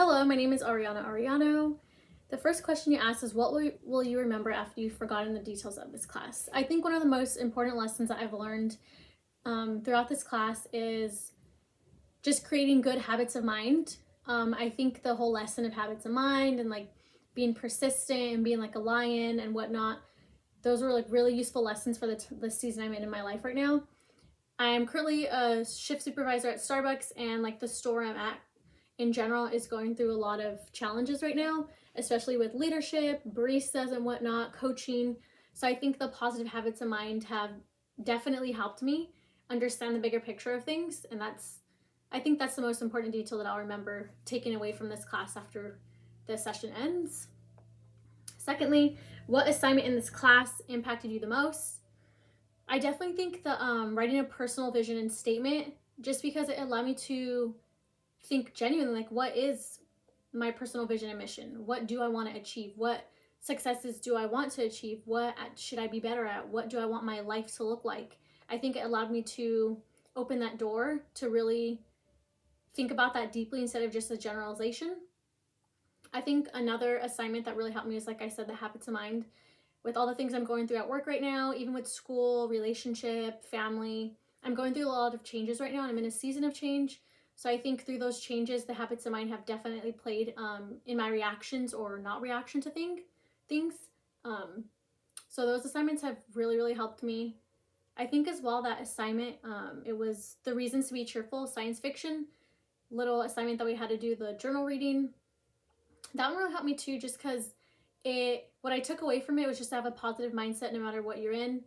Hello, my name is Ariana Ariano. The first question you asked is what will you remember after you've forgotten the details of this class? I think one of the most important lessons that I've learned throughout this class is just creating good habits of mind. I think the whole lesson of habits of mind and like being persistent and being like a lion and whatnot, those were like really useful lessons for the season I'm in my life right now. I am currently a shift supervisor at Starbucks, and like the store I'm at in general is going through a lot of challenges right now, especially with leadership, baristas and whatnot, coaching. So I think the positive habits of mind have definitely helped me understand the bigger picture of things. And I think that's the most important detail that I'll remember taking away from this class after the session ends. Secondly, what assignment in this class impacted you the most? I definitely think the writing a personal vision and statement, just because it allowed me to think genuinely, like, what is my personal vision and mission? What do I want to achieve? What successes do I want to achieve? What should I be better at? What do I want my life to look like? I think it allowed me to open that door to really think about that deeply instead of just a generalization. I think another assignment that really helped me is, like I said, the habits of mind. With all the things I'm going through at work right now, even with school, relationship, family, I'm going through a lot of changes right now, and I'm in a season of change. So I think through those changes, the habits of mind have definitely played in my reactions or not reaction to things. Um, so those assignments have really, really helped me. I think as well that assignment, it was the reasons to be cheerful, science fiction, little assignment that we had to do, the journal reading. That one really helped me too, just because what I took away from it was just to have a positive mindset no matter what you're in.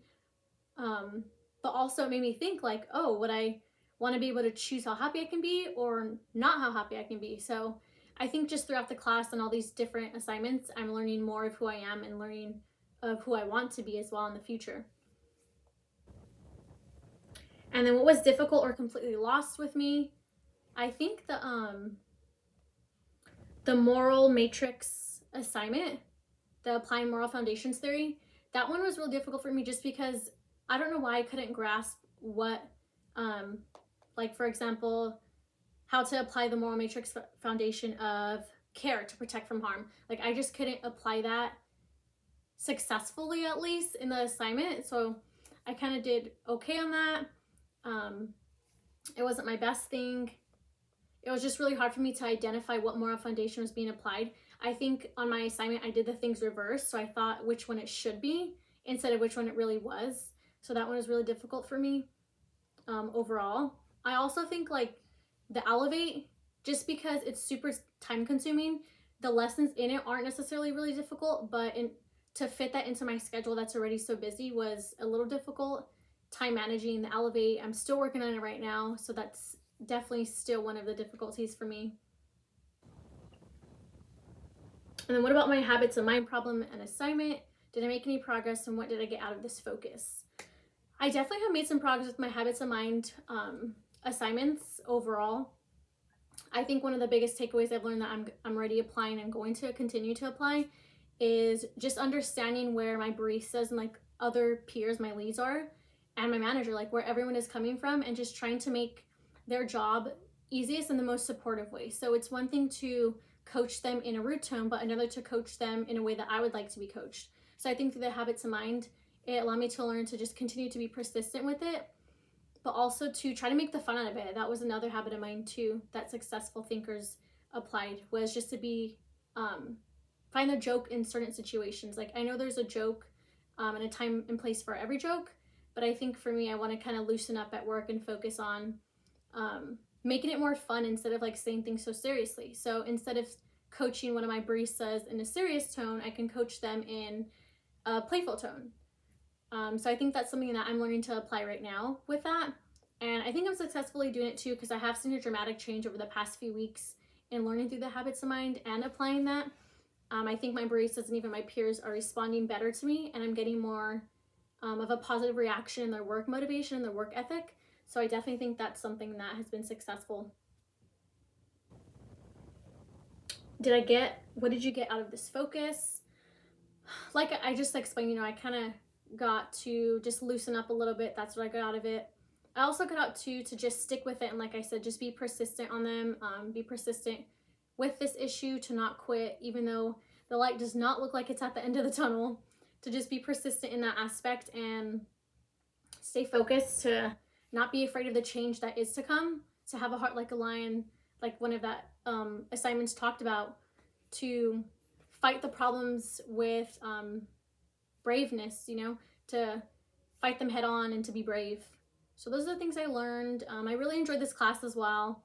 But also it made me think like, oh, would I want to be able to choose how happy I can be or not how happy I can be? So I think just throughout the class and all these different assignments, I'm learning more of who I am and learning of who I want to be as well in the future. And then what was difficult or completely lost with me? I think the moral matrix assignment, the applying moral foundations theory, that one was real difficult for me just because I don't know why I couldn't grasp what like for example, how to apply the moral matrix foundation of care to protect from harm. Like I just couldn't apply that successfully, at least in the assignment. So I kind of did okay on that. um it wasn't my best thing. It was just really hard for me to identify what moral foundation was being applied. I think on my assignment, I did the things reversed. So I thought which one it should be instead of which one it really was. So that one was really difficult for me overall. I also think like the Elevate, just because it's super time consuming, the lessons in it aren't necessarily really difficult, but to fit that into my schedule that's already so busy was a little difficult. Time managing the Elevate, I'm still working on it right now. So that's definitely still one of the difficulties for me. And then what about my habits of mind problem and assignment? Did I make any progress, and what did I get out of this focus? I definitely have made some progress with my habits of mind assignments overall. I think one of the biggest takeaways I've learned that I'm already applying and going to continue to apply is just understanding where my baristas and like other peers, my leads are, and my manager, like where everyone is coming from, and just trying to make their job easiest and the most supportive way. So it's one thing to coach them in a rude tone, but another to coach them in a way that I would like to be coached. So I think through the habits of mind, it allowed me to learn to just continue to be persistent with it, but also to try to make the fun out of it. That was another habit of mine too that successful thinkers applied, was just to be find the joke in certain situations. Like I know there's a joke and a time and place for every joke, but I think for me, I want to kind of loosen up at work and focus on making it more fun instead of like saying things so seriously. So instead of coaching one of my baristas in a serious tone, I can coach them in a playful tone. So I think that's something that I'm learning to apply right now with that. And I think I'm successfully doing it too, because I have seen a dramatic change over the past few weeks in learning through the habits of mind and applying that. I think my baristas and even my peers are responding better to me, and I'm getting more of a positive reaction in their work motivation and their work ethic. So I definitely think that's something that has been successful. What did you get out of this focus? Like I just explained, I kind of got to just loosen up a little bit. That's what I got out of it. I also got out to just stick with it. And like I said, just be persistent on them, be persistent with this issue, to not quit, even though the light does not look like it's at the end of the tunnel, to just be persistent in that aspect and stay focused, to not be afraid of the change that is to come, to have a heart like a lion, like one of that assignments talked about, to fight the problems with braveness, you know, to fight them head on and to be brave. So those are the things I learned. I really enjoyed this class as well.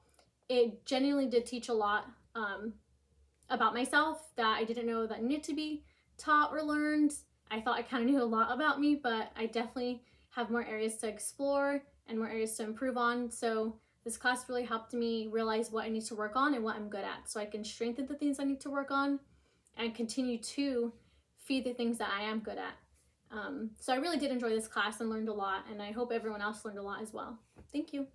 It genuinely did teach a lot about myself that I didn't know that needed to be taught or learned. I thought I kind of knew a lot about me, but I definitely have more areas to explore and more areas to improve on. So this class really helped me realize what I need to work on and what I'm good at, so I can strengthen the things I need to work on and continue to feed the things that I am good at. So I really did enjoy this class and learned a lot, and I hope everyone else learned a lot as well. Thank you.